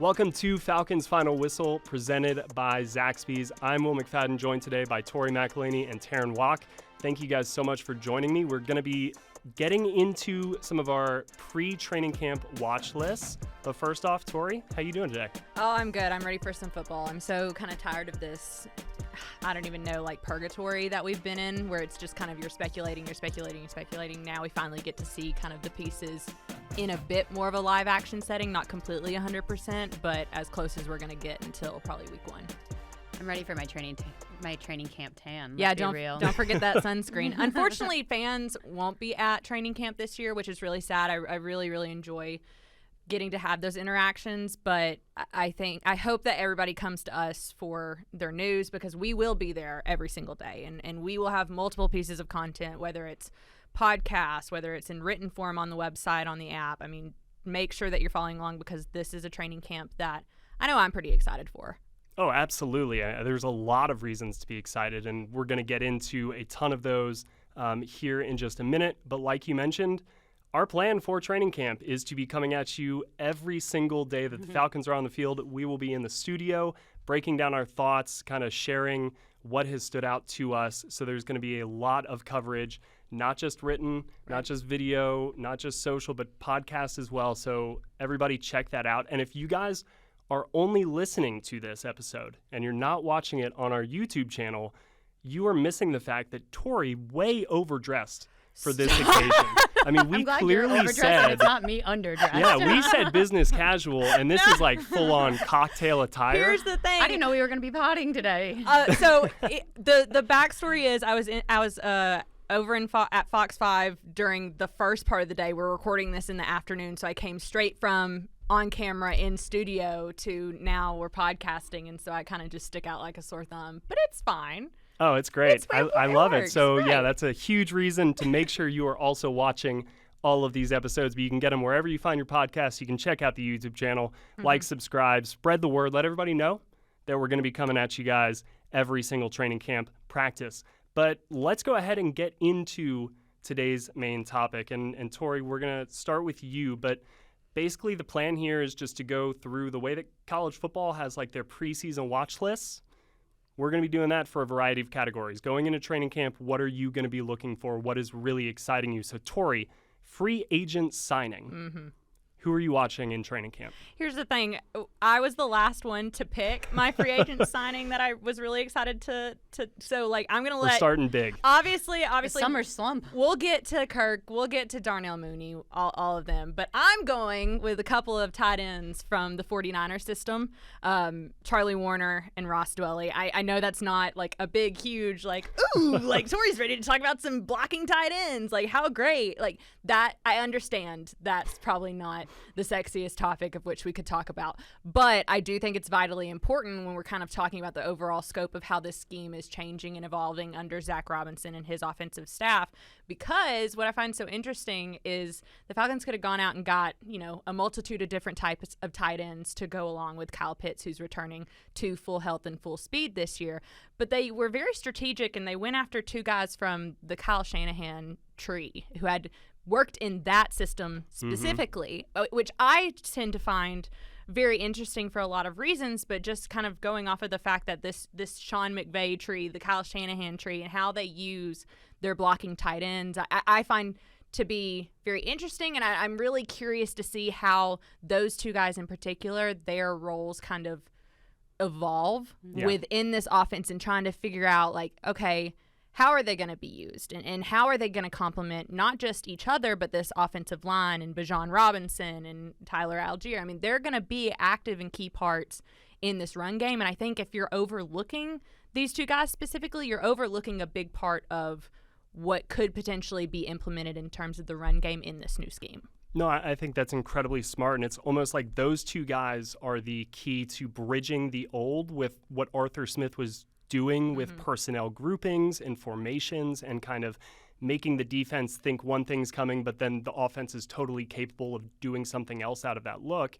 Welcome to Falcons Final Whistle, presented by Zaxby's. I'm Will McFadden, joined today by Tori, McElhaney, and Terrin, Waack. Thank you guys so much for joining me. We're going to be getting into some of our pre-training camp watch lists. But first off, Tori, how you doing today? Oh, I'm good. I'm ready for some football. I'm so kind of tired of this, I don't even know, like purgatory that we've been in, where it's just kind of you're speculating. Now we finally get to see kind of the pieces in a bit more of a live action setting, not completely 100%, but as close as we're going to get until probably week one. I'm ready for my training camp tan. Yeah, don't forget that sunscreen. Unfortunately, fans won't be at training camp this year, which is really sad. I really enjoy getting to have those interactions, but I hope that everybody comes to us for their news, because we will be there every single day, and we will have multiple pieces of content, whether it's podcasts, whether it's in written form on the website, on the app. I mean, make sure that you're following along, because this is a training camp that I know I'm pretty excited for. Oh, absolutely. There's a lot of reasons to be excited, and we're going to get into a ton of those here in just a minute. But like you mentioned, our plan for training camp is to be coming at you every single day that the Falcons are on the field. We will be in the studio breaking down our thoughts, kind of sharing what has stood out to us. So there's going to be a lot of coverage, not just written, not just video, not just social, but podcast as well. So everybody check that out. And if you guys are only listening to this episode and you're not watching it on our YouTube channel, you are missing the fact that Tori way overdressed for this occasion. I mean, we clearly said it's not me underdressed. Yeah, we said business casual, and this is like full-on cocktail attire. Here's the thing. I didn't know we were going to be potting today. The backstory is I was over at Fox 5 during the first part of the day. We're recording this in the afternoon, so I came straight from on camera in studio to now we're podcasting, and so I kind of just stick out like a sore thumb, but it's fine. Oh, it's great. I love it. So right. Yeah, that's a huge reason to make sure you are also watching all of these episodes, but you can get them wherever you find your podcasts. You can check out the YouTube channel, like, subscribe, spread the word, let everybody know that we're going to be coming at you guys every single training camp practice. But let's go ahead and get into today's main topic. And Tori, we're going to start with you, but basically the plan here is just to go through the way that college football has like their preseason watch lists. We're going to be doing that for a variety of categories. Going into training camp, what are you going to be looking for? What is really exciting you? So Tori, free agent signing. Who are you watching in training camp? Here's the thing. I was the last one to pick my free agent signing that I was really excited to so like I'm going to let... We're starting big. Obviously. The summer slump. We'll get to Kirk. We'll get to Darnell Mooney, all of them. But I'm going with a couple of tight ends from the 49er system, Charlie Warner and Ross Dwelley. I know that's not like a big, huge, like, ooh, like Tori's ready to talk about some blocking tight ends. Like, how great. Like, that, I understand that's probably not the sexiest topic of which we could talk about. But I do think it's vitally important when we're kind of talking about the overall scope of how this scheme is changing and evolving under Zach Robinson and his offensive staff. Because what I find so interesting is the Falcons could have gone out and got, a multitude of different types of tight ends to go along with Kyle Pitts, who's returning to full health and full speed this year. But they were very strategic, and they went after two guys from the Kyle Shanahan tree who had worked in that system specifically, which I tend to find very interesting for a lot of reasons, but just kind of going off of the fact that this Sean McVay tree, the Kyle Shanahan tree, and how they use their blocking tight ends, I find to be very interesting, and I'm really curious to see how those two guys in particular, their roles kind of evolve within this offense, and trying to figure out, like, okay, how are they going to be used, and how are they going to complement not just each other, but this offensive line and Bijan Robinson and Tyler Algier? I mean, they're going to be active and key parts in this run game, and I think if you're overlooking these two guys specifically, you're overlooking a big part of what could potentially be implemented in terms of the run game in this new scheme. No, I think that's incredibly smart, and it's almost like those two guys are the key to bridging the old with what Arthur Smith was doing with personnel groupings and formations, and kind of making the defense think one thing's coming, but then the offense is totally capable of doing something else out of that look.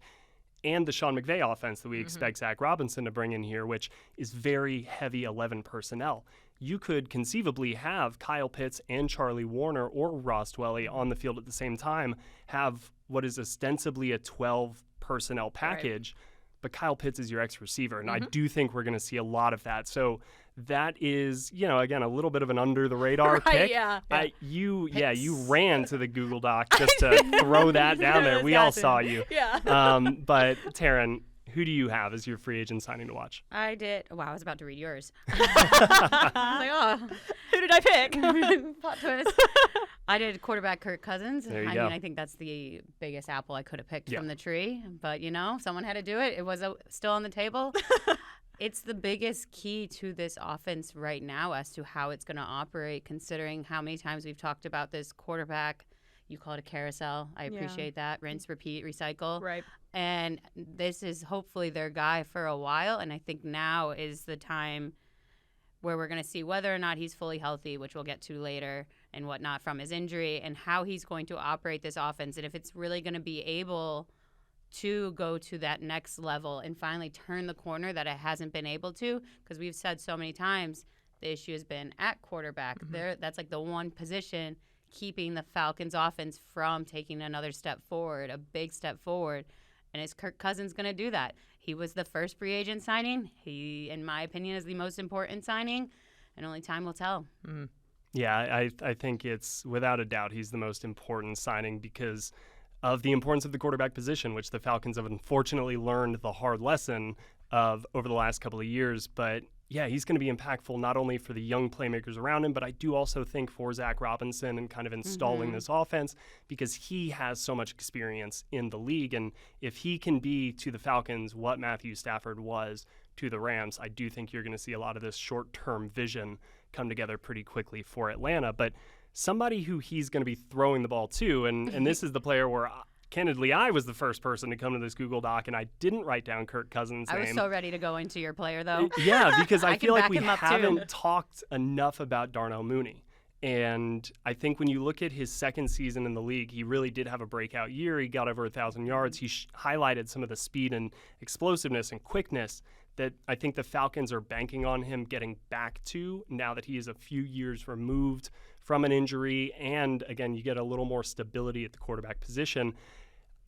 And the Sean McVay offense that we expect Zach Robinson to bring in here, which is very heavy 11 personnel. You could conceivably have Kyle Pitts and Charlie Warner or Ross Dwelley on the field at the same time, have what is ostensibly a 12 personnel package, but Kyle Pitts is your X-receiver, and I do think we're going to see a lot of that. So that is, again, a little bit of an under-the-radar pick. Yeah. You ran to the Google Doc just to throw that down there. We all saw you. Yeah. But Terrin, who do you have as your free agent signing to watch? I did. Wow, I was about to read yours. I was like, oh. Who did I pick? Plot twist. I did quarterback Kirk Cousins. There you I go. mean, I think that's the biggest apple I could have picked from the tree. But, someone had to do it. It was still on the table. It's the biggest key to this offense right now as to how it's going to operate, considering how many times we've talked about this quarterback. You call it a carousel. I appreciate that. Rinse, repeat, recycle. Right. And this is hopefully their guy for a while. And I think now is the time where we're going to see whether or not he's fully healthy, which we'll get to later, and whatnot from his injury, and how he's going to operate this offense. And if it's really going to be able to go to that next level and finally turn the corner that it hasn't been able to, because we've said so many times the issue has been at quarterback. That's like the one position keeping the Falcons offense from taking another step forward, a big step forward. And is Kirk Cousins going to do that? He was the first free agent signing. He, in my opinion, is the most important signing, and only time will tell. Yeah, I think it's without a doubt he's the most important signing because of the importance of the quarterback position, which the Falcons have unfortunately learned the hard lesson of over the last couple of years. But yeah, he's going to be impactful not only for the young playmakers around him, but I do also think for Zach Robinson and kind of installing this offense because he has so much experience in the league. And if he can be to the Falcons what Matthew Stafford was to the Rams, I do think you're going to see a lot of this short-term vision come together pretty quickly for Atlanta. But somebody who he's going to be throwing the ball to, and this is the player where candidly, I was the first person to come to this Google Doc, and I didn't write down Kirk Cousins' name. I was so ready to go into your player, though. Yeah, because I feel like we him haven't talked enough about Darnell Mooney. And I think when you look at his second season in the league, he really did have a breakout year. He got over 1,000 yards. He highlighted some of the speed and explosiveness and quickness that I think the Falcons are banking on him getting back to now that he is a few years removed from an injury. And again, you get a little more stability at the quarterback position.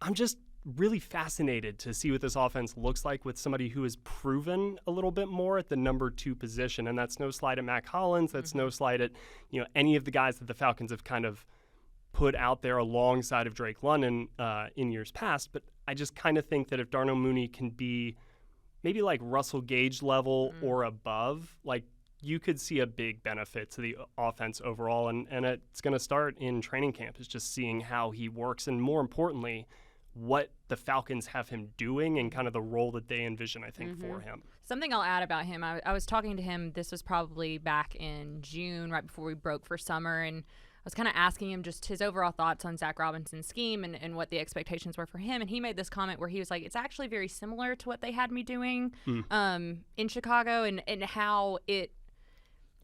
I'm just really fascinated to see what this offense looks like with somebody who has proven a little bit more at the number 2 position. And that's no slight at Mac Hollins. That's no slight at, any of the guys that the Falcons have kind of put out there alongside of Drake London in years past. But I just kind of think that if Darnell Mooney can be maybe like Russell Gage level or above, like you could see a big benefit to the offense overall. And it's going to start in training camp is just seeing how he works. And more importantly, what the Falcons have him doing and kind of the role that they envision, I think, for him. Something I'll add about him, I was talking to him, this was probably back in June, right before we broke for summer, and I was kind of asking him just his overall thoughts on Zach Robinson's scheme and what the expectations were for him, and he made this comment where he was like, it's actually very similar to what they had me doing in Chicago and how it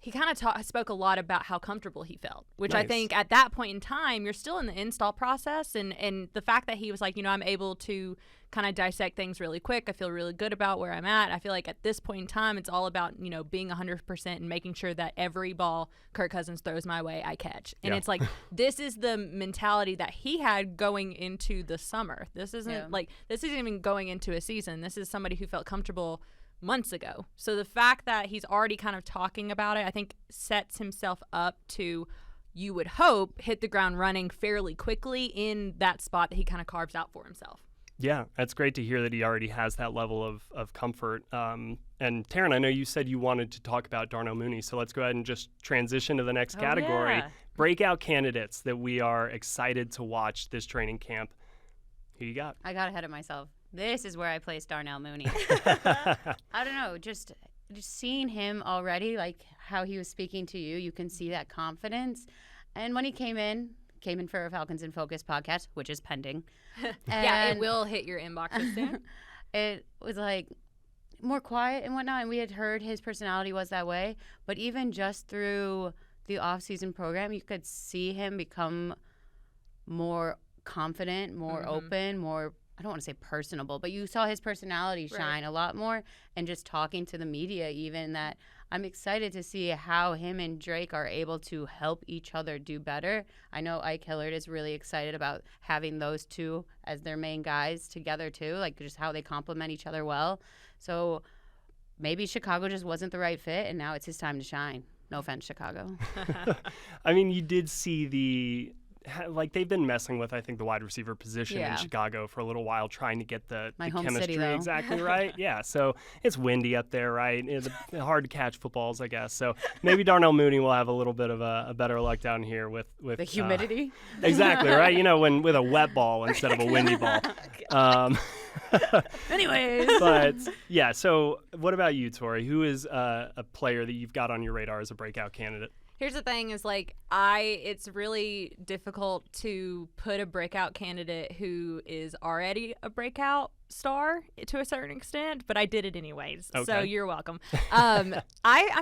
he kind of spoke a lot about how comfortable he felt, which I think at that point in time, you're still in the install process. And the fact that he was like, I'm able to kind of dissect things really quick. I feel really good about where I'm at. I feel like at this point in time, it's all about, being 100% and making sure that every ball Kirk Cousins throws my way, I catch. And it's like, this is the mentality that he had going into the summer. This isn't this isn't even going into a season. This is somebody who felt comfortable months ago. So the fact that he's already kind of talking about it, I think sets himself up to, you would hope, hit the ground running fairly quickly in that spot that he kind of carves out for himself. Yeah, that's great to hear that he already has that level of comfort. And Terrin, I know you said you wanted to talk about Darnell Mooney, so let's go ahead and just transition to the next category. Yeah. Breakout candidates that we are excited to watch this training camp. Who you got? I got ahead of myself. This is where I placed Darnell Mooney. I don't know, just seeing him already, like how he was speaking to you, you can see that confidence. And when he came in for a Falcons in Focus podcast, which is pending. Yeah, it will hit your inboxes soon. It was like more quiet and whatnot, and we had heard his personality was that way. But even just through the off-season program, you could see him become more confident, more open, more, I don't want to say personable, but you saw his personality shine a lot more. And just talking to the media even, that I'm excited to see how him and Drake are able to help each other do better. I know Ike Hillard is really excited about having those two as their main guys together too, like just how they complement each other well. So maybe Chicago just wasn't the right fit, and now it's his time to shine. No offense, Chicago. I mean, you did see they've been messing with, I think, the wide receiver position in Chicago for a little while, trying to get the home chemistry city, exactly right. Yeah, so it's windy up there, right? It's hard to catch footballs, I guess. So maybe Darnell Mooney will have a little bit of a better luck down here with the humidity. Exactly, right? When with a wet ball instead of a windy ball. Anyways. But yeah, so what about you, Tori? Who is a player that you've got on your radar as a breakout candidate? Here's the thing is it's really difficult to put a breakout candidate who is already a breakout star to a certain extent, but I did it anyways. Okay. So you're welcome. I'm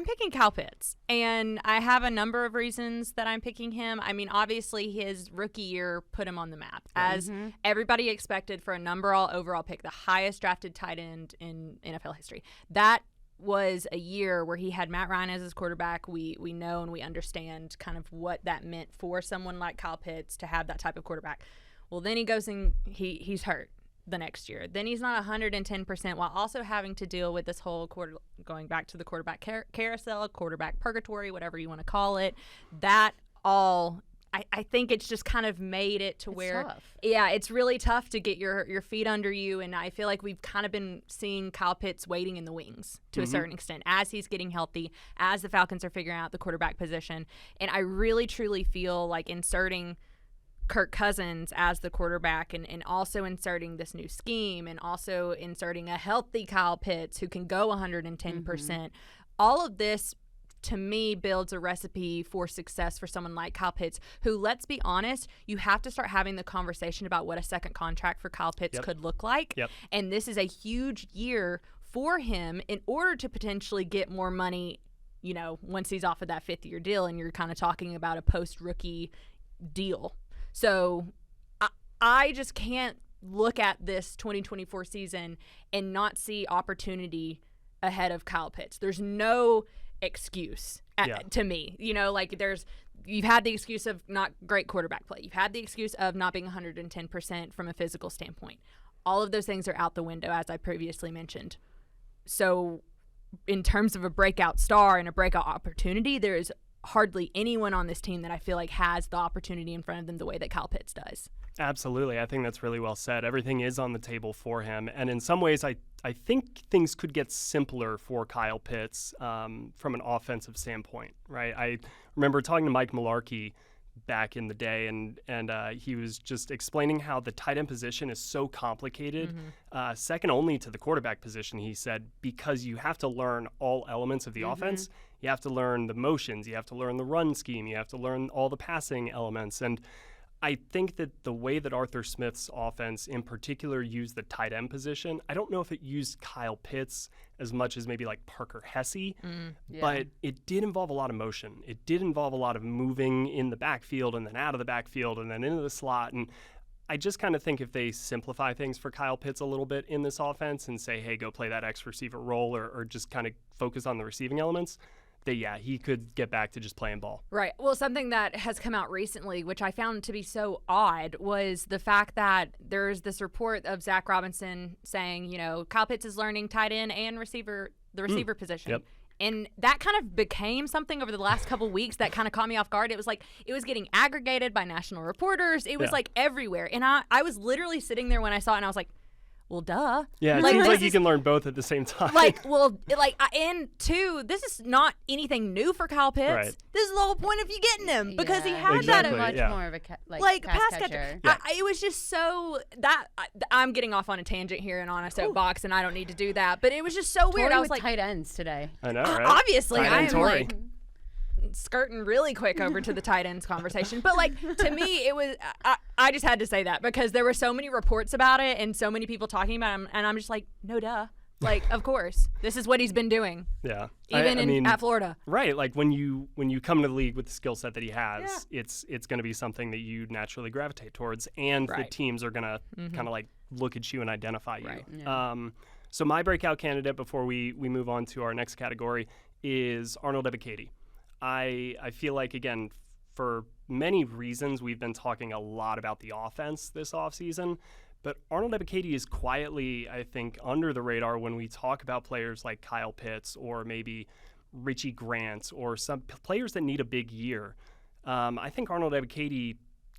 picking Kyle Pitts, and I have a number of reasons that I'm picking him. I mean, obviously his rookie year put him on the map, as everybody expected for a overall pick, the highest drafted tight end in NFL history. That was a year where he had Matt Ryan as his quarterback. We know and we understand kind of what that meant for someone like Kyle Pitts to have that type of quarterback. Well, then he goes and he's hurt the next year. Then he's not 110% while also having to deal with this whole going back to the quarterback carousel, quarterback purgatory, whatever you want to call it. That all I think it's just kind of made it to where, tough. Yeah, it's really tough to get your feet under you. And I feel like we've kind of been seeing Kyle Pitts waiting in the wings to a certain extent as he's getting healthy, as the Falcons are figuring out the quarterback position. And I really, truly feel like inserting Kirk Cousins as the quarterback and also inserting this new scheme and also inserting a healthy Kyle Pitts who can go 110%. All of this, to me, builds a recipe for success for someone like Kyle Pitts, who, let's be honest, you have to start having the conversation about what a second contract for Kyle Pitts could look like. And this is a huge year for him in order to potentially get more money, once he's off of that 5th-year deal, and you're kind of talking about a post-rookie deal. So I just can't look at this 2024 season and not see opportunity ahead of Kyle Pitts. There's no excuse to me. You've had the excuse of not great quarterback play. You've had the excuse of not being 110% from a physical standpoint. All of those things are out the window, as I previously mentioned. So in terms of a breakout star and a breakout opportunity, there is hardly anyone on this team that I feel like has the opportunity in front of them the way that Kyle Pitts does. Absolutely. I think that's really well said. Everything is on the table for him. And in some ways, I think things could get simpler for Kyle Pitts from an offensive standpoint, right? I remember talking to Mike Mularkey back in the day, and he was just explaining how the tight end position is so complicated, second only to the quarterback position, he said, because you have to learn all elements of the offense. You have to learn the motions. You have to learn the run scheme. You have to learn all the passing elements. And I think that the way that Arthur Smith's offense in particular used the tight end position, I don't know if it used Kyle Pitts as much as maybe like Parker Hesse, but it did involve a lot of motion. It did involve a lot of moving in the backfield and then out of the backfield and then into the slot. And I just kind of think if they simplify things for Kyle Pitts a little bit in this offense and say, hey, go play that X receiver role or just kind of focus on the receiving elements, that, he could get back to just playing ball. Right. Well, something that has come out recently, which I found to be so odd, was the fact that there's this report of Zach Robinson saying, Kyle Pitts is learning tight end and the receiver position. Yep. And that kind of became something over the last couple weeks that kind of caught me off guard. It was like it was getting aggregated by national reporters. It was like everywhere. And I was literally sitting there when I saw it, and I was like, well, duh. Yeah, it seems like you can learn both at the same time. And two, this is not anything new for Kyle Pitts. Right. This is the whole point of you getting him because he had exactly, that. Much more of a pass catcher. It was just so that I'm getting off on a tangent here and on a soapbox, and I don't need to do that. But it was just so weird. Tori I was with like, tight ends today. I know, right? Obviously, tight I end am Tori. like skirting really quick over to the tight ends conversation. But to me, it was I just had to say that because there were so many reports about it and so many people talking about him, and I'm just like, no duh. Of course, this is what he's been doing. Yeah, even at Florida. Right, like when you come to the league with the skill set that he has, it's going to be something that you naturally gravitate towards, and the teams are going to kind of like look at you and identify you. Right. Yeah. So my breakout candidate before we move on to our next category is Arnold Ebiketie. I feel like, again, for many reasons, we've been talking a lot about the offense this offseason, but Arnold Ebiketie is quietly, I think, under the radar when we talk about players like Kyle Pitts or maybe Richie Grant or some players that need a big year. I think Arnold Ebiketie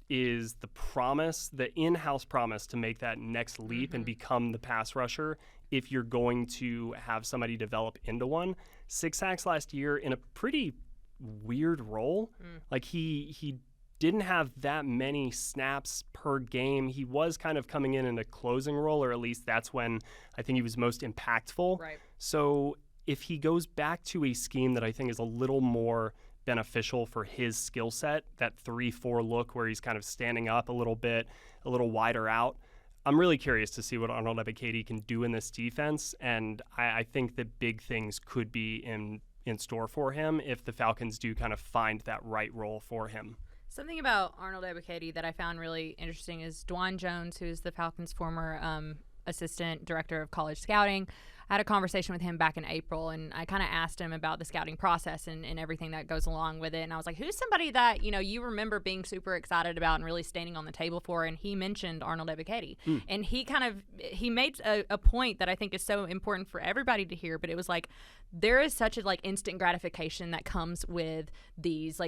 is the promise, the in-house promise to make that next leap and become the pass rusher if you're going to have somebody develop into one. 6 sacks last year in a pretty weird role. Like he didn't have that many snaps per game. He was kind of coming in a closing role, or at least that's when I think he was most impactful. Right. So if he goes back to a scheme that I think is a little more beneficial for his skill set, that 3-4 look where he's kind of standing up a little bit, a little wider out, I'm really curious to see what Arnold Ebiketie can do in this defense, and I think that big things could be in store for him if the Falcons do kind of find that right role for him. Something about Arnold Ebiketie that I found really interesting is Dwan Jones, who's the Falcons' former assistant director of college scouting. I had a conversation with him back in April, and I kind of asked him about the scouting process and everything that goes along with it. And I was like, who's somebody that, you remember being super excited about and really standing on the table for? And he mentioned Arnold Ebiketie. And he made a point that I think is so important for everybody to hear, but it was like, there is such a instant gratification that comes with these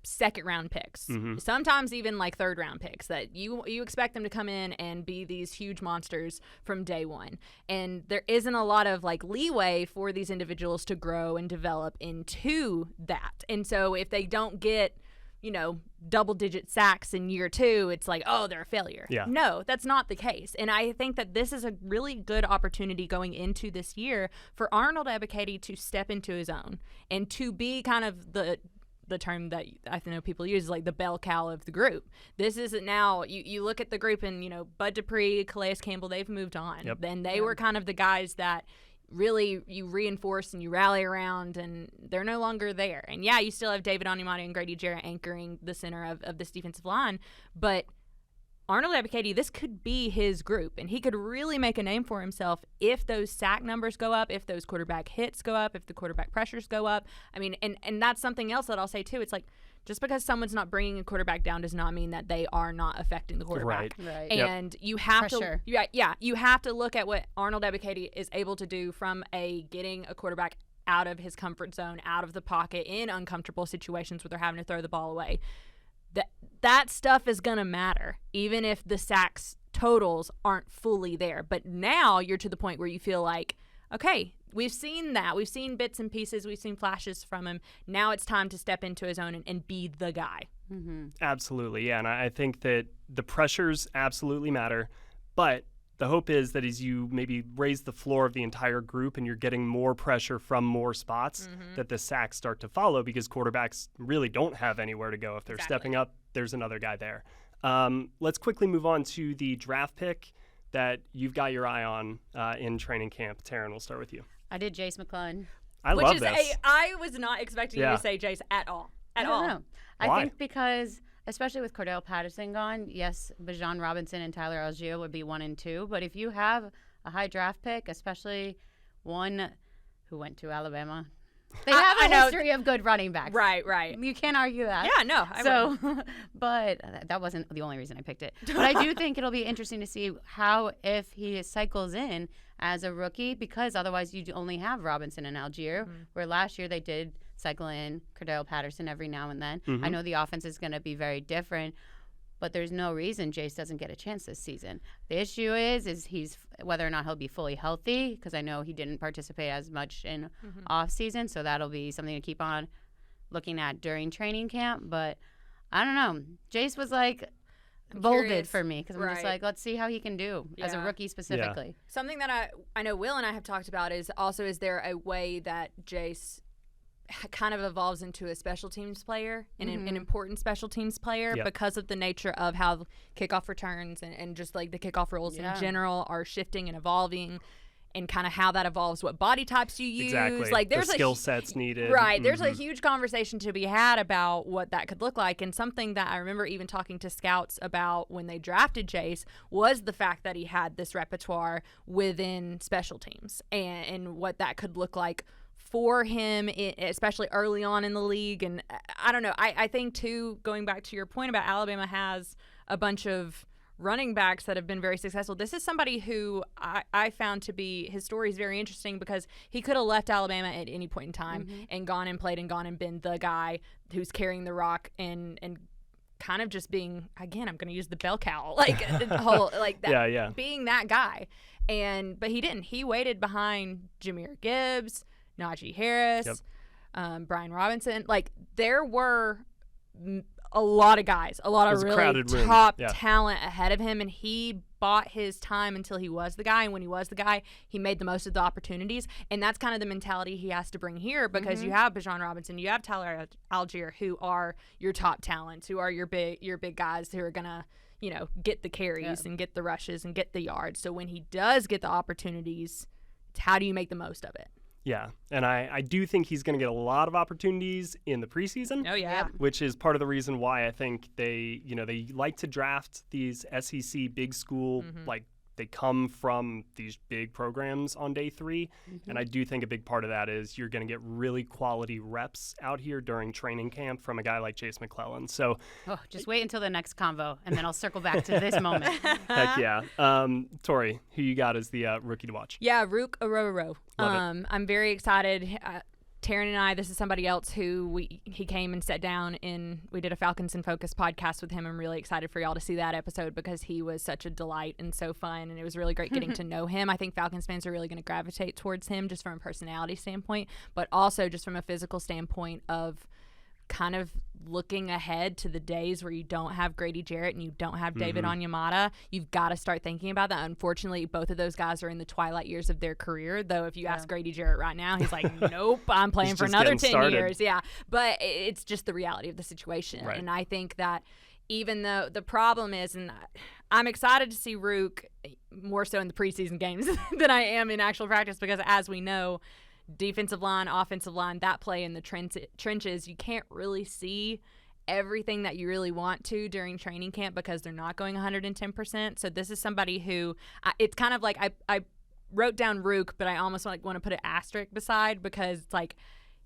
second round picks, sometimes even third round picks, that you expect them to come in and be these huge monsters from day one, and there isn't a lot of leeway for these individuals to grow and develop into that. And so if they don't get double digit sacks in year 2, it's they're a failure. No, that's not the case. And I think that this is a really good opportunity going into this year for Arnold Ebiketie to step into his own and to be kind of the term that I know people use is the bell cow of the group. This isn't now, you look at the group and, Bud Dupree, Calais Campbell, they've moved on. Yep. And they were kind of the guys that really you reinforce and you rally around, and they're no longer there. And yeah, you still have David Onyemata and Grady Jarrett anchoring the center of this defensive line, but Arnold Ebiketie, this could be his group, and he could really make a name for himself if those sack numbers go up, if those quarterback hits go up, if the quarterback pressures go up. I mean, and that's something else that I'll say too. It's just because someone's not bringing a quarterback down does not mean that they are not affecting the quarterback. Right. And you have Pressure. you have to look at what Arnold Ebiketie is able to do from getting a quarterback out of his comfort zone, out of the pocket in uncomfortable situations where they're having to throw the ball away. That stuff is going to matter, even if the sacks totals aren't fully there. But now you're to the point where you feel like, okay, we've seen that. We've seen bits and pieces. We've seen flashes from him. Now it's time to step into his own and be the guy. Absolutely, yeah. And I think that the pressures absolutely matter. But the hope is that as you maybe raise the floor of the entire group and you're getting more pressure from more spots, that the sacks start to follow, because quarterbacks really don't have anywhere to go. If they're stepping up, there's another guy there. Let's quickly move on to the draft pick that you've got your eye on in training camp. Terrin, we'll start with you. I did Jace McClellan. I love this. I was not expecting you to say Jace at all. I don't know. Why? I think because, especially with Cordell Patterson gone, yes, Bijan Robinson and Tyler Algier would be 1 and 2. But if you have a high draft pick, especially one who went to Alabama, they have a history of good running backs. Right. You can't argue that. Yeah, no. But that wasn't the only reason I picked it. But I do think it'll be interesting to see how, if he cycles in as a rookie, because otherwise you only have Robinson and Algier, where last year they did cycle in Cordell Patterson every now and then. I know the offense is going to be very different, but there's no reason Jace doesn't get a chance this season. The issue is he's whether or not he'll be fully healthy, because I know he didn't participate as much in off season, so that'll be something to keep on looking at during training camp. But I don't know. Jace was bolded for me, because I'm just let's see how he can do as a rookie specifically. Yeah. Something that I know Will and I have talked about is there a way that Jace kind of evolves into a special teams player and an important special teams player because of the nature of how kickoff returns and just the kickoff rules in general are shifting and evolving, and kind of how that evolves what body types you use. Exactly. There's the skill sets needed. Right. There's a huge conversation to be had about what that could look like. And something that I remember even talking to scouts about when they drafted Jace was the fact that he had this repertoire within special teams and what that could look like for him, especially early on in the league. And I don't know. I think, too, going back to your point about Alabama has a bunch of running backs that have been very successful. This is somebody who I found to be, his story is very interesting because he could have left Alabama at any point in time and gone and played and gone and been the guy who's carrying the rock and kind of just being, again, I'm going to use the bell cow, like the whole, like that, being that guy. But he didn't. He waited behind Jahmyr Gibbs, Najee Harris, Brian Robinson. Like, there were a lot of guys, a lot of really top talent ahead of him, and he bought his time until he was the guy. And when he was the guy, he made the most of the opportunities. And that's kind of the mentality he has to bring here, because you have Bijan Robinson, you have Tyler Algier, who are your top talents, who are your big guys who are gonna, you know, get the carries and get the rushes and get the yards. So when he does get the opportunities, it's how do you make the most of it? Yeah, and I do think he's going to get a lot of opportunities in the preseason. Oh, yeah. Which is part of the reason why I think they like to draft these SEC big school, like they come from these big programs on day 3. And I do think a big part of that is you're going to get really quality reps out here during training camp from a guy like Chase McClellan. So just wait until the next convo, and then I'll circle back to this moment. Heck yeah. Tori, who you got as the rookie to watch? Yeah, Rook Ororo. I'm very excited. Terrin and I, this is somebody else who he came and sat down and we did a Falcons in Focus podcast with him. I'm really excited for y'all to see that episode because he was such a delight and so fun, and it was really great getting to know him. I think Falcons fans are really going to gravitate towards him just from a personality standpoint, but also just from a physical standpoint of kind of looking ahead to the days where you don't have Grady Jarrett and you don't have David Onyemata. You've got to start thinking about that. Unfortunately, both of those guys are in the twilight years of their career, though if you ask Grady Jarrett right now, he's like, nope, I'm playing for another 10 years. Yeah, but it's just the reality of the situation. Right. And I think that even though the problem is, and I'm excited to see Rook more so in the preseason games than I am in actual practice, because as we know, defensive line, offensive line, that play in the trenches, you can't really see everything that you really want to during training camp because they're not going 110%. So this is somebody who, it's kind of like I wrote down Rook, but I almost want to put an asterisk beside, because it's like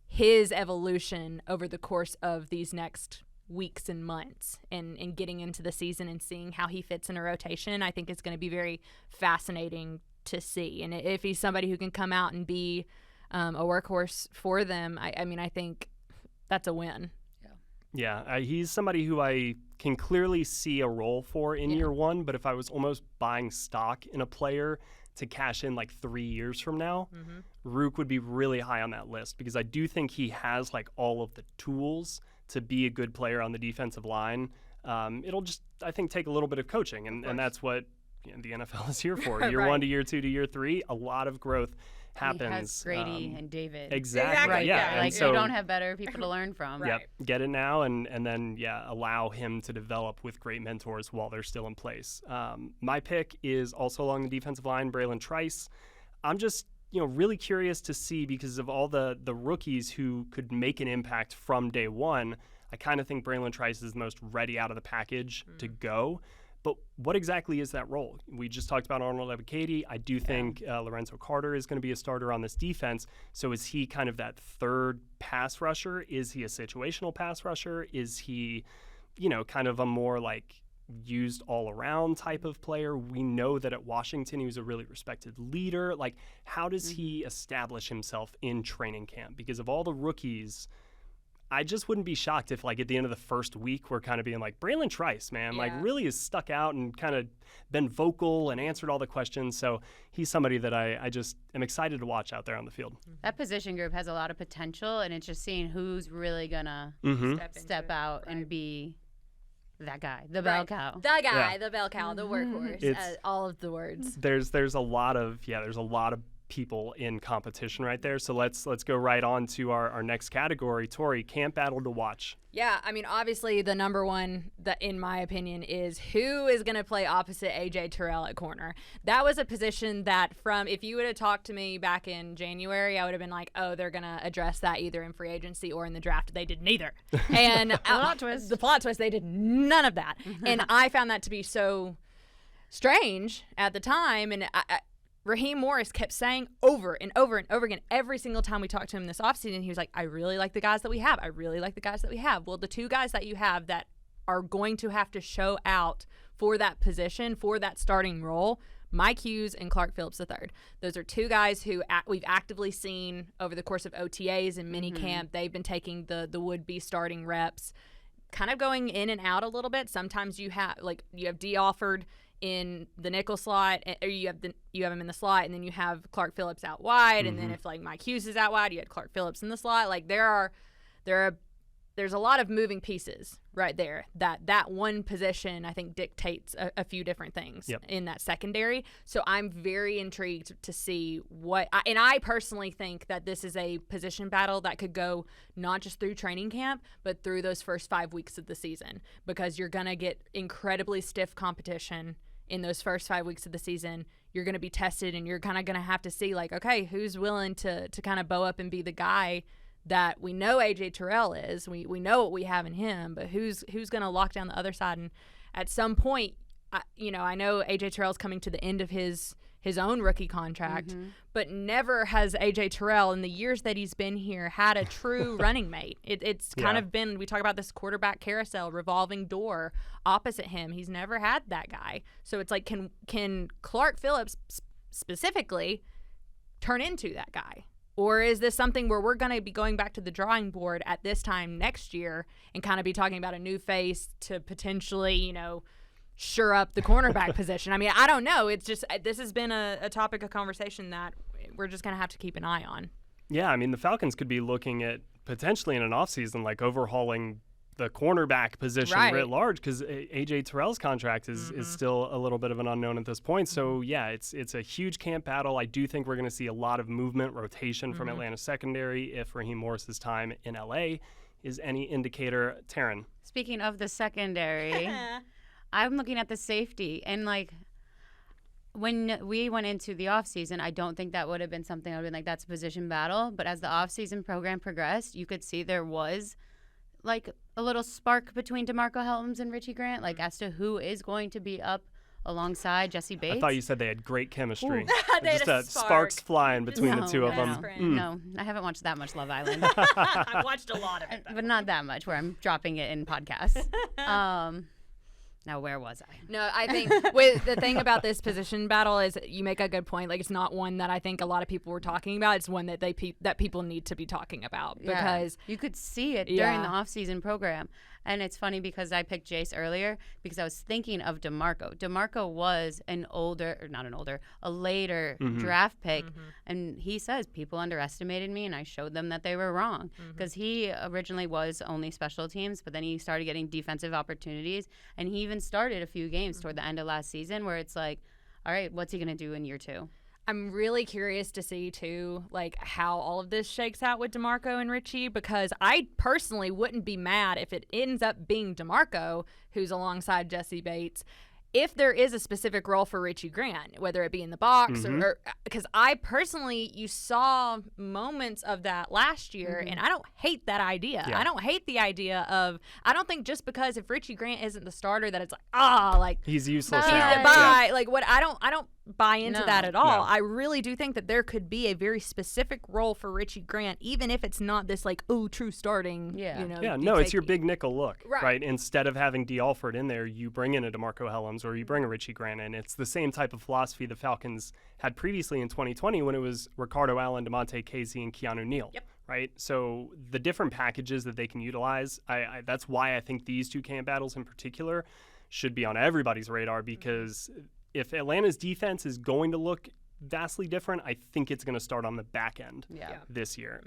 his evolution over the course of these next weeks and months and getting into the season and seeing how he fits in a rotation, I think it's going to be very fascinating to see. And if he's somebody who can come out and be a workhorse for them, I mean, I think that's a win. Yeah, he's somebody who I can clearly see a role for in year 1, but if I was almost buying stock in a player to cash in like 3 years from now, Rook would be really high on that list, because I do think he has like all of the tools to be a good player on the defensive line. It'll just, I think, take a little bit of coaching, and that's what the NFL is here for. Year 1 to year 2 to year 3, a lot of growth happens. He has Grady and David. Exactly. Right, yeah. Like, so, you don't have better people to learn from. Yep. Get it now, and then allow him to develop with great mentors while they're still in place. My pick is also along the defensive line, Braylon Trice. I'm just really curious to see, because of all the rookies who could make an impact from day 1. I kind of think Braylon Trice is the most ready out of the package to go. But what exactly is that role? We just talked about Arnold Ebiketie. I do think Lorenzo Carter is going to be a starter on this defense. So is he kind of that third pass rusher? Is he a situational pass rusher? Is he, kind of a more like used all-around type of player? We know that at Washington he was a really respected leader. Like, how does he establish himself in training camp? Because of all the rookies, I just wouldn't be shocked if, like, at the end of the first week, we're kind of being like, Braylon Trice, man, like, really has stuck out and kind of been vocal and answered all the questions. So he's somebody that I just am excited to watch out there on the field. That position group has a lot of potential, and it's just seeing who's really going to step out and be that guy, the bell cow. The guy, the bell cow, the workhorse, all of the words. There's a lot of people in competition right there. So let's go right on to our next category. Tori, camp battle to watch. Yeah, I mean, obviously the number one, in my opinion, is who is going to play opposite A.J. Terrell at corner. That was a position that if you would have talked to me back in January, I would have been like, oh, they're going to address that either in free agency or in the draft. They did neither. And the plot twist, they did none of that. And I found that to be so strange at the time. And Raheem Morris kept saying over and over and over again, every single time we talked to him this offseason, he was like, I really like the guys that we have. I really like the guys that we have. Well, the two guys that you have that are going to have to show out for that position, for that starting role, Mike Hughes and Clark Phillips III. Those are two guys who we've actively seen over the course of OTAs and minicamp. They've been taking the would-be starting reps, kind of going in and out a little bit. Sometimes you have D. Alford in the nickel slot, or you have him in the slot, and then you have Clark Phillips out wide, and then if like Mike Hughes is out wide, you had Clark Phillips in the slot. Like there's a lot of moving pieces right there. That one position I think dictates a few different things in that secondary. So I'm very intrigued to see and I personally think that this is a position battle that could go not just through training camp, but through those first 5 weeks of the season, because you're gonna get incredibly stiff competition in those first 5 weeks of the season. You're going to be tested, and you're kind of going to have to see, like, okay, who's willing to kind of bow up and be the guy that we know AJ Terrell is. We know what we have in him, but who's going to lock down the other side? And at some point, I know AJ Terrell's coming to the end of his own rookie contract, but never has AJ Terrell in the years that he's been here had a true running mate. It's kind of been, we talk about this quarterback carousel, revolving door opposite him. He's never had that guy. So it's like, can Clark Phillips specifically turn into that guy? Or is this something where we're going to be going back to the drawing board at this time next year and kind of be talking about a new face to potentially, sure up the cornerback position? I mean, I don't know. It's just, this has been a topic of conversation that we're just going to have to keep an eye on. Yeah, I mean, the Falcons could be looking at potentially in an offseason, like overhauling the cornerback position writ large, because AJ Terrell's contract is still a little bit of an unknown at this point. So, yeah, it's a huge camp battle. I do think we're going to see a lot of movement, rotation from Atlanta secondary if Raheem Morris's time in L.A. is any indicator. Terrin. Speaking of the secondary, I'm looking at the safety, and like when we went into the offseason, I don't think that would have been something I would have been like, that's a position battle. But as the offseason program progressed, you could see there was like a little spark between DeMarco Helms and Richie Grant, like as to who is going to be up alongside Jesse Bates. I thought you said they had great chemistry. They just had sparks flying between the two of them. No, I haven't watched that much Love Island. I've watched a lot of it, but not that much where I'm dropping it in podcasts. Now, where was I? No, I think with the thing about this position battle is you make a good point. Like, it's not one that I think a lot of people were talking about. It's one that that people need to be talking about, because you could see it during the off-season program. And it's funny because I picked Jace earlier because I was thinking of DeMarco. DeMarco was a later draft pick. And he says, people underestimated me, and I showed them that they were wrong. Because he originally was only special teams, but then he started getting defensive opportunities. And he even started a few games toward the end of last season where it's like, all right, what's he going to do in year 2? I'm really curious to see, too, like how all of this shakes out with DeMarco and Richie, because I personally wouldn't be mad if it ends up being DeMarco who's alongside Jesse Bates, if there is a specific role for Richie Grant, whether it be in the box or because I personally, you saw moments of that last year, and I don't hate that idea. I don't hate the idea of, I don't think just because if Richie Grant isn't the starter that it's like, he's useless now. Yeah. Like what I don't buy into that at all. I really do think that there could be a very specific role for Richie Grant, even if it's not this like, true starting. It's your big nickel look, right? Instead of having D. Alford in there, you bring in a DeMarco Helms or you bring a Richie Grant in. It's the same type of philosophy the Falcons had previously in 2020 when it was Ricardo Allen, DeMonte Casey, and Keanu Neal. Right? So the different packages that they can utilize, that's why I think these two camp battles in particular should be on everybody's radar, because if Atlanta's defense is going to look vastly different, I think it's going to start on the back end this year.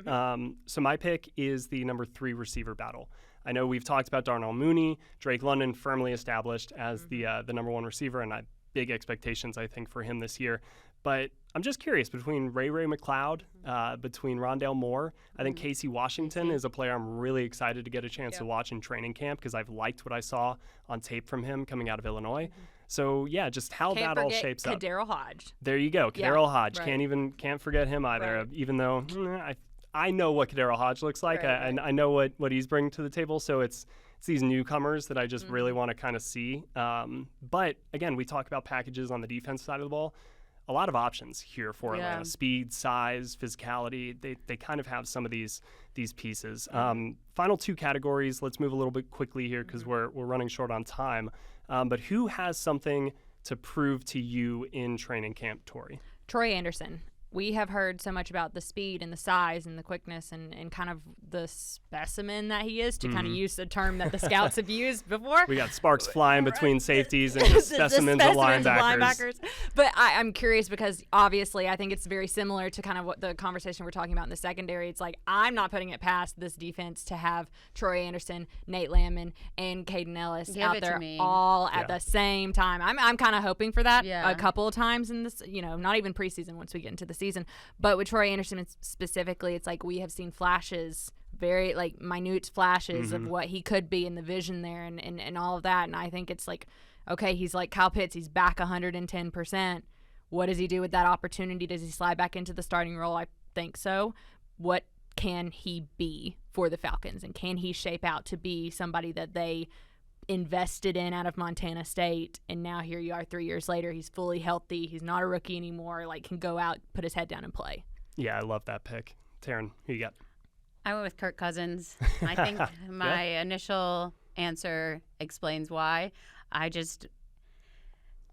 So my pick is the number 3 receiver battle. I know we've talked about Darnell Mooney, Drake London firmly established as the number 1 receiver, and I have big expectations, I think, for him this year. But I'm just curious, between Ray McLeod, between Rondale Moore, I think Casey Washington is a player I'm really excited to get a chance to watch in training camp, because I've liked what I saw on tape from him coming out of Illinois. So, yeah, just how that all shapes up. Daryl Hodge. There you go. Daryl Hodge. Right. Can't forget him either, even though I know what Daryl Hodge looks like. I know what he's bringing to the table. So it's these newcomers that I just really want to kind of see. But, again, we talk about packages on the defense side of the ball. a lot of options here for Yeah. Atlanta. Speed, size, physicality. They kind of have some of these pieces. Final two categories. Let's move a little bit quickly here because we're running short on time. But who has something to prove to you in training camp, Tori? Troy Anderson. We have heard so much about the speed and the size and the quickness and kind of the specimen that he is, to kind of use a term that the scouts have used before. We got sparks flying between safeties and just specimens of linebackers. But I'm curious because obviously I think it's very similar to kind of what the conversation we're talking about in the secondary. It's like I'm not putting it past this defense to have Troy Anderson, Nate Landman, and Caden Ellis out there all at the same time. I'm kind of hoping for that a couple of times in this, not even preseason once we get into the season. But with Troy Anderson specifically, it's like we have seen flashes, very like minute flashes of what he could be in the vision there and all of that. And I think it's like, okay, he's like Kyle Pitts. He's back 110%. What does he do with that opportunity? Does he slide back into the starting role? I think so. What can he be for the Falcons? And can he shape out to be somebody that they invested in out of Montana State, and now here you are 3 years later, he's fully healthy, he's not a rookie anymore, like can go out, put his head down and play. Yeah, I love that pick. Terrin, who you got? I went with Kirk Cousins. I think my initial answer explains why.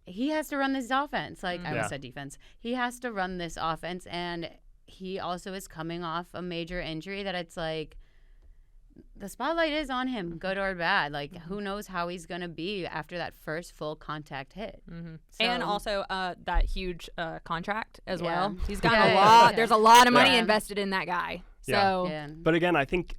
He has to run this offense. Like I almost said defense. He has to run this offense, and he also is coming off a major injury that it's like the spotlight is on him, good or bad. Like, who knows how he's going to be after that first full contact hit. So, and also that huge contract as well. He's got a lot. There's a lot of money invested in that guy. So, But again, I think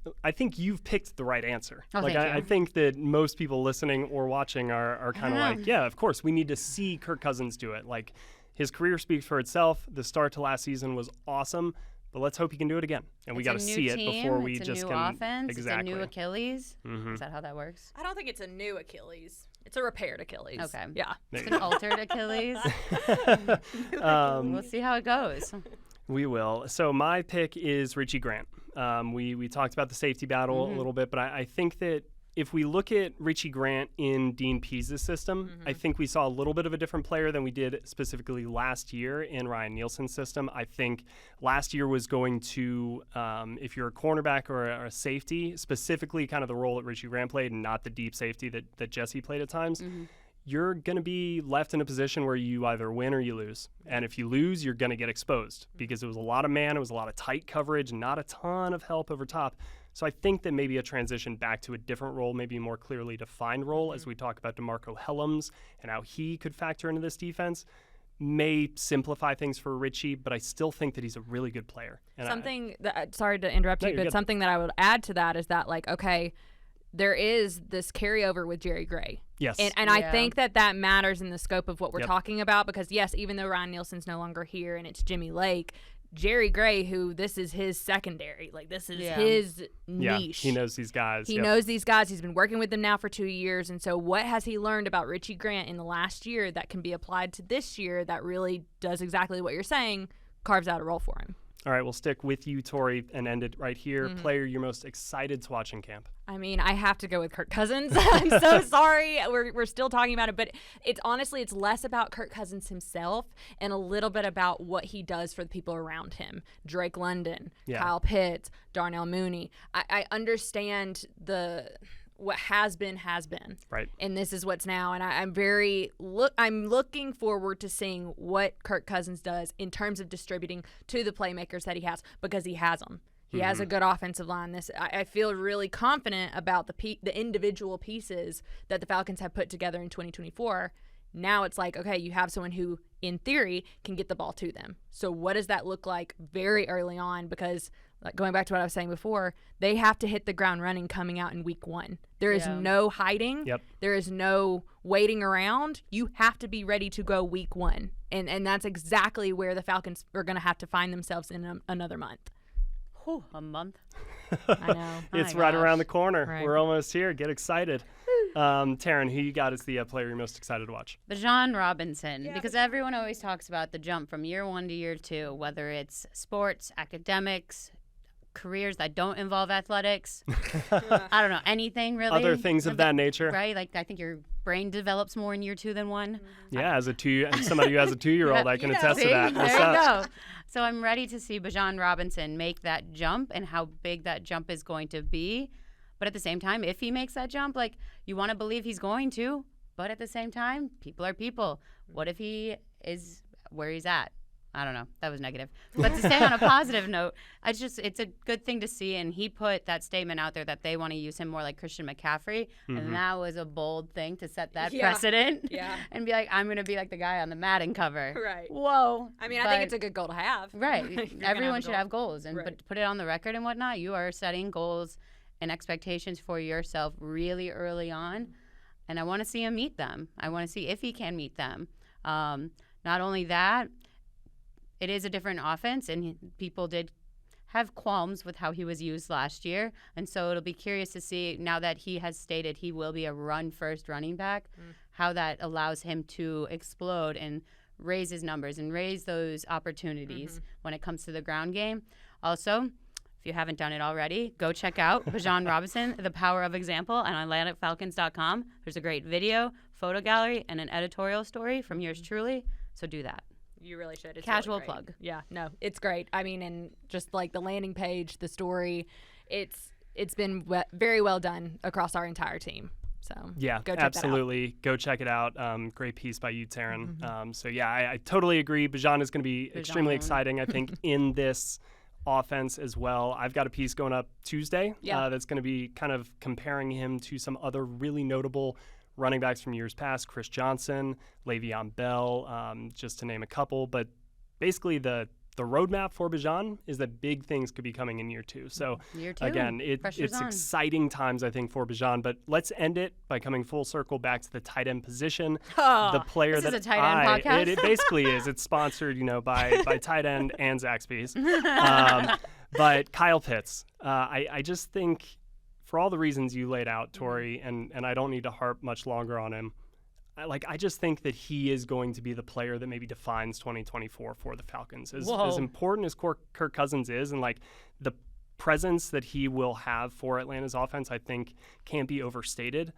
you've picked the right answer. I think that most people listening or watching are kind of like, yeah, of course, we need to see Kirk Cousins do it. Like, his career speaks for itself. The start to last season was awesome. But let's hope he can do it again. And we got to see it before we just can. It's a new offense. Exactly. It's a new Achilles. Is that how that works? I don't think it's a new Achilles. It's a repaired Achilles. Okay. Yeah. It's an altered Achilles. We'll see how it goes. We will. So my pick is Richie Grant. We talked about the safety battle a little bit, but I think that if we look at Richie Grant in Dean Pease's system, I think we saw a little bit of a different player than we did specifically last year in Ryan Nielsen's system. I think last year was going to, if you're a cornerback or a safety, specifically kind of the role that Richie Grant played and not the deep safety that Jesse played at times, you're going to be left in a position where you either win or you lose. And if you lose, you're going to get exposed because it was a lot of man, it was a lot of tight coverage, not a ton of help over top. So I think that maybe a transition back to a different role, maybe a more clearly defined role, as we talk about DeMarco Hellams and how he could factor into this defense, may simplify things for Richie, but I still think that he's a really good player. And sorry to interrupt you, but something that I would add to that is that, like, okay, there is this carryover with Jerry Gray. Yes. And I think that matters in the scope of what we're talking about because, yes, even though Ryan Nielsen's no longer here and it's Jimmy Lake, Jerry Gray, who this is his secondary, like this is his niche. He knows these guys. He knows these guys. He's been working with them now for 2 years. And so what has he learned about Richie Grant in the last year that can be applied to this year that really does exactly what you're saying, carves out a role for him? All right, we'll stick with you, Tori, and end it right here. Player you're most excited to watch in camp? I mean, I have to go with Kirk Cousins. I'm so sorry. We're still talking about it, but it's less about Kirk Cousins himself and a little bit about what he does for the people around him. Drake London, Kyle Pitts, Darnell Mooney. I understand what has been, right? And this is what's now. And I'm looking forward to seeing what Kirk Cousins does in terms of distributing to the playmakers that he has because he has them. He has a good offensive line. I feel really confident about the individual pieces that the Falcons have put together in 2024. Now it's like, okay, you have someone who, in theory, can get the ball to them. So what does that look like very early on? Because like going back to what I was saying before, they have to hit the ground running coming out in week 1. There is no hiding. There is no waiting around. You have to be ready to go week 1. And that's exactly where the Falcons are going to have to find themselves in another month. A month. I know. It's right around the corner. Right. We're almost here. Get excited. Terrin, who you got as the player you're most excited to watch? Bijan Robinson, because everyone always talks about the jump from year 1 to year 2, whether it's sports, academics, careers that don't involve athletics. I don't know, anything really. Other things of that nature. Right? Like, I think you're brain develops more in year 2 than 1. Yeah, as somebody who has a 2-year-old, I can attest to See? that. There you go. So I'm ready to see Bijan Robinson make that jump and how big that jump is going to be. But at the same time, if he makes that jump, like, you want to believe he's going to, but at the same time, people are people. What if he is where he's at? I don't know. That was negative. But to stay on a positive note, it's a good thing to see. And he put that statement out there that they want to use him more like Christian McCaffrey. Mm-hmm. And that was a bold thing to set that precedent. Yeah. And be like, I'm going to be like the guy on the Madden cover. Right. Whoa. I mean, I think it's a good goal to have. Right. Everyone should have goals. And right. But put it on the record and whatnot. You are setting goals and expectations for yourself really early on. And I want to see him meet them. I want to see if he can meet them. Not only that, it is a different offense, and people did have qualms with how he was used last year. And so it'll be curious to see, now that he has stated he will be a run-first running back, how that allows him to explode and raise his numbers and raise those opportunities when it comes to the ground game. Also, if you haven't done it already, go check out Bijan Robinson, The Power of Example, on AtlanticFalcons.com. There's a great video, photo gallery, and an editorial story from yours truly. So do that. You really should. It's Casual really plug. Yeah, no, it's great. I mean, and just like the landing page, the story, it's been very well done across our entire team. So yeah, go check absolutely. That out. Go check it out. Great piece by you, Terrin. So yeah, I totally agree. Bijan is going to be extremely exciting, I think, in this offense as well. I've got a piece going up Tuesday that's going to be kind of comparing him to some other really notable running backs from years past, Chris Johnson, Le'Veon Bell, just to name a couple. But basically the roadmap for Bijan is that big things could be coming in year 2. So year 2, again, it's exciting times, I think, for Bijan. But let's end it by coming full circle back to the tight end position. The player this that is a tight end podcast. It basically is. It's sponsored, by tight end and Zaxby's. But Kyle Pitts, I just think, for all the reasons you laid out, Tori, and I don't need to harp much longer on him, I just think that he is going to be the player that maybe defines 2024 for the Falcons. As important as Kirk Cousins is, and the presence that he will have for Atlanta's offense, I think can't be overstated.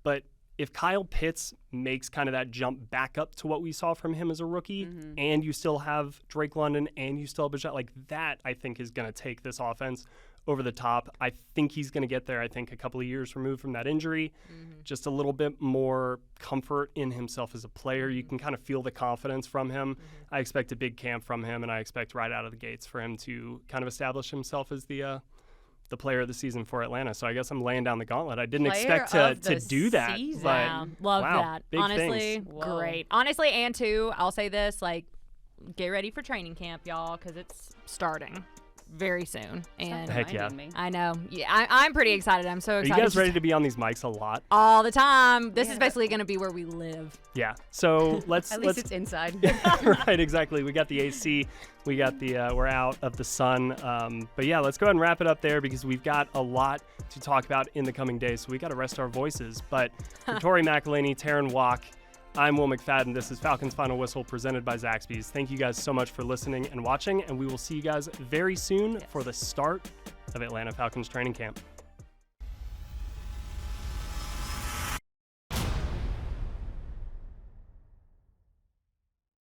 But if Kyle Pitts makes kind of that jump back up to what we saw from him as a rookie, and you still have Drake London and you still have Bijan, that I think is going to take this offense over the top. I think he's going to get there, I think, a couple of years removed from that injury. Just a little bit more comfort in himself as a player. You can kind of feel the confidence from him. I expect a big camp from him, and I expect right out of the gates for him to kind of establish himself as the player of the season for Atlanta. So I guess I'm laying down the gauntlet. I didn't expect to do that. Season. But love that. Honestly, great. Honestly, and too, I'll say this, get ready for training camp, y'all, because it's starting very soon. And heck yeah. I know. Yeah, I'm pretty excited. I'm so excited. Are you guys ready to be on these mics a lot? All the time. This is basically going to be where we live. Yeah. So let's at least it's inside. Right, exactly. We got the AC. We got we're out of the sun. But yeah, let's go ahead and wrap it up there because we've got a lot to talk about in the coming days. So we got to rest our voices. But for Tori McElhaney, Terrin, Waack, I'm Will McFadden. This is Falcons Final Whistle presented by Zaxby's. Thank you guys so much for listening and watching, and we will see you guys very soon for the start of Atlanta Falcons training camp.